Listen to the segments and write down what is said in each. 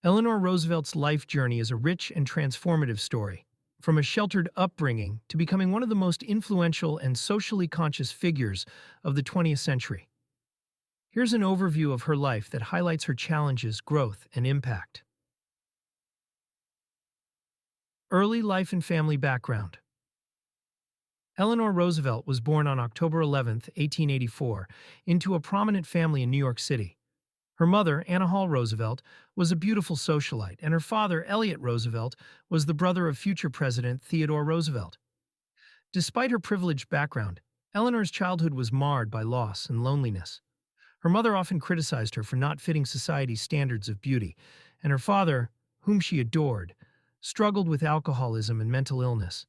Eleanor Roosevelt's life journey is a rich and transformative story, from a sheltered upbringing to becoming one of the most influential and socially conscious figures of the 20th century. Here's an overview of her life that highlights her challenges, growth, and impact. Early life and family background. Eleanor Roosevelt was born on October 11, 1884, into a prominent family in New York City. Her mother, Anna Hall Roosevelt, was a beautiful socialite, and her father, Elliott Roosevelt, was the brother of future President Theodore Roosevelt. Despite her privileged background, Eleanor's childhood was marred by loss and loneliness. Her mother often criticized her for not fitting society's standards of beauty, and her father, whom she adored, struggled with alcoholism and mental illness.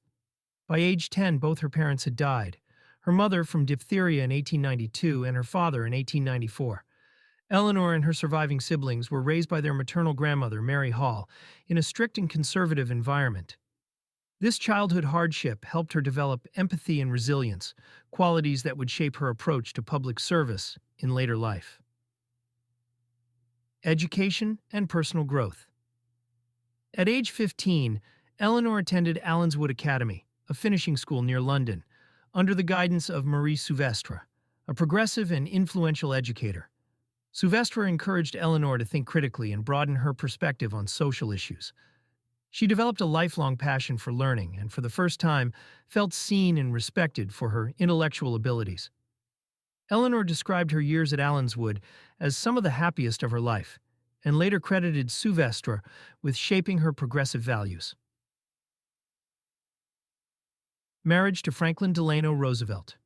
By age 10, both her parents had died, her mother from diphtheria in 1892 and her father in 1894. Eleanor and her surviving siblings were raised by their maternal grandmother, Mary Hall, in a strict and conservative environment. This childhood hardship helped her develop empathy and resilience, qualities that would shape her approach to public service in later life. Education and personal growth. At age 15, Eleanor attended Allenswood Academy, a finishing school near London, under the guidance of Marie Souvestre, a progressive and influential educator. Souvestre encouraged Eleanor to think critically and broaden her perspective on social issues. She developed a lifelong passion for learning and, for the first time, felt seen and respected for her intellectual abilities. Eleanor described her years at Allenswood as some of the happiest of her life, and later credited Souvestre with shaping her progressive values. Marriage to Franklin Delano Roosevelt.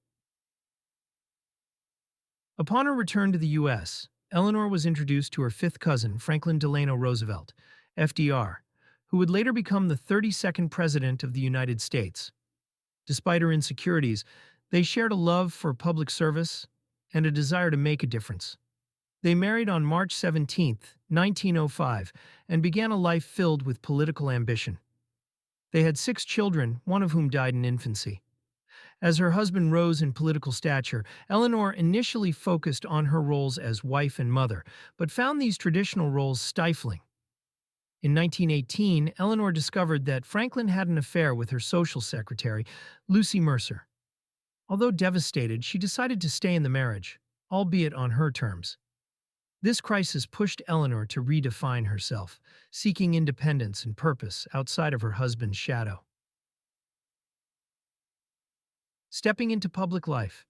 Upon her return to the U.S., Eleanor was introduced to her fifth cousin, Franklin Delano Roosevelt, FDR, who would later become the 32nd President of the United States. Despite her insecurities, they shared a love for public service and a desire to make a difference. They married on March 17, 1905, and began a life filled with political ambition. They had 6 children, one of whom died in infancy. As her husband rose in political stature, Eleanor initially focused on her roles as wife and mother, but found these traditional roles stifling. In 1918, Eleanor discovered that Franklin had an affair with her social secretary, Lucy Mercer. Although devastated, she decided to stay in the marriage, albeit on her terms. This crisis pushed Eleanor to redefine herself, seeking independence and purpose outside of her husband's shadow. Stepping into public life.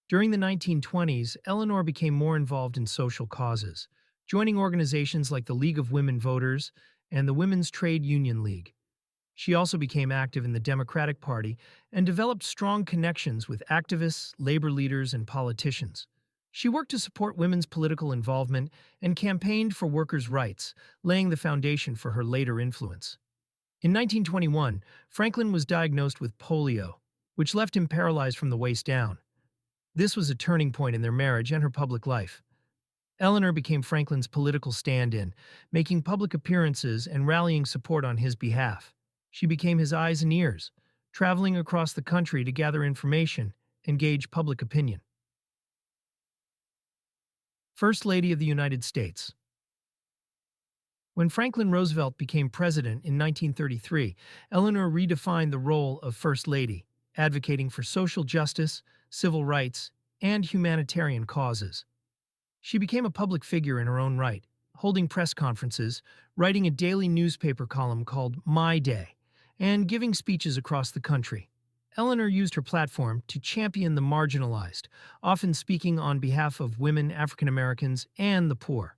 During the 1920s, Eleanor became more involved in social causes, joining organizations like the League of Women Voters and the Women's Trade Union League. She also became active in the Democratic Party and developed strong connections with activists, labor leaders, and politicians. She worked to support women's political involvement and campaigned for workers' rights, laying the foundation for her later influence. In 1921, Franklin was diagnosed with polio, which left him paralyzed from the waist down. This was a turning point in their marriage and her public life. Eleanor became Franklin's political stand-in, making public appearances and rallying support on his behalf. She became his eyes and ears, traveling across the country to gather information and gauge public opinion. First Lady of the United States. When Franklin Roosevelt became president in 1933, Eleanor redefined the role of First Lady, advocating for social justice, civil rights, and humanitarian causes. She became a public figure in her own right, holding press conferences, writing a daily newspaper column called My Day, and giving speeches across the country. Eleanor used her platform to champion the marginalized, often speaking on behalf of women, African Americans, and the poor.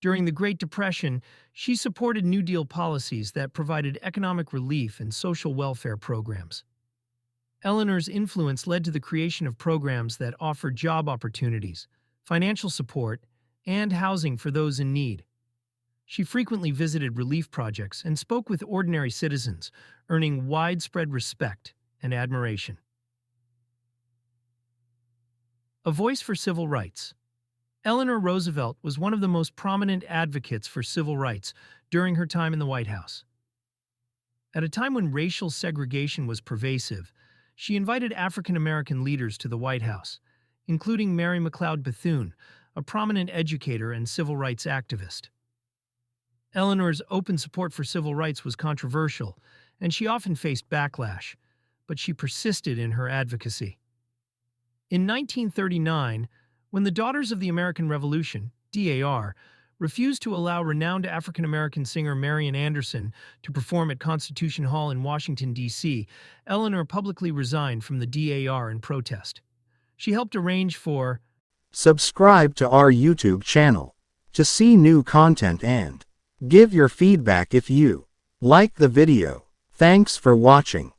During the Great Depression, she supported New Deal policies that provided economic relief and social welfare programs. Eleanor's influence led to the creation of programs that offered job opportunities, financial support, and housing for those in need. She frequently visited relief projects and spoke with ordinary citizens, earning widespread respect and admiration. A voice for civil rights. Eleanor Roosevelt was one of the most prominent advocates for civil rights during her time in the White House. At a time when racial segregation was pervasive, she invited African American leaders to the White House, including Mary McLeod Bethune, a prominent educator and civil rights activist. Eleanor's open support for civil rights was controversial, and she often faced backlash, but she persisted in her advocacy. In 1939, when the Daughters of the American Revolution, DAR, refused to allow renowned African-American singer Marian Anderson to perform at Constitution Hall in Washington, D.C., Eleanor publicly resigned from the DAR in protest. She helped arrange for Subscribe to our YouTube channel to see new content and give your feedback if you like the video. Thanks for watching.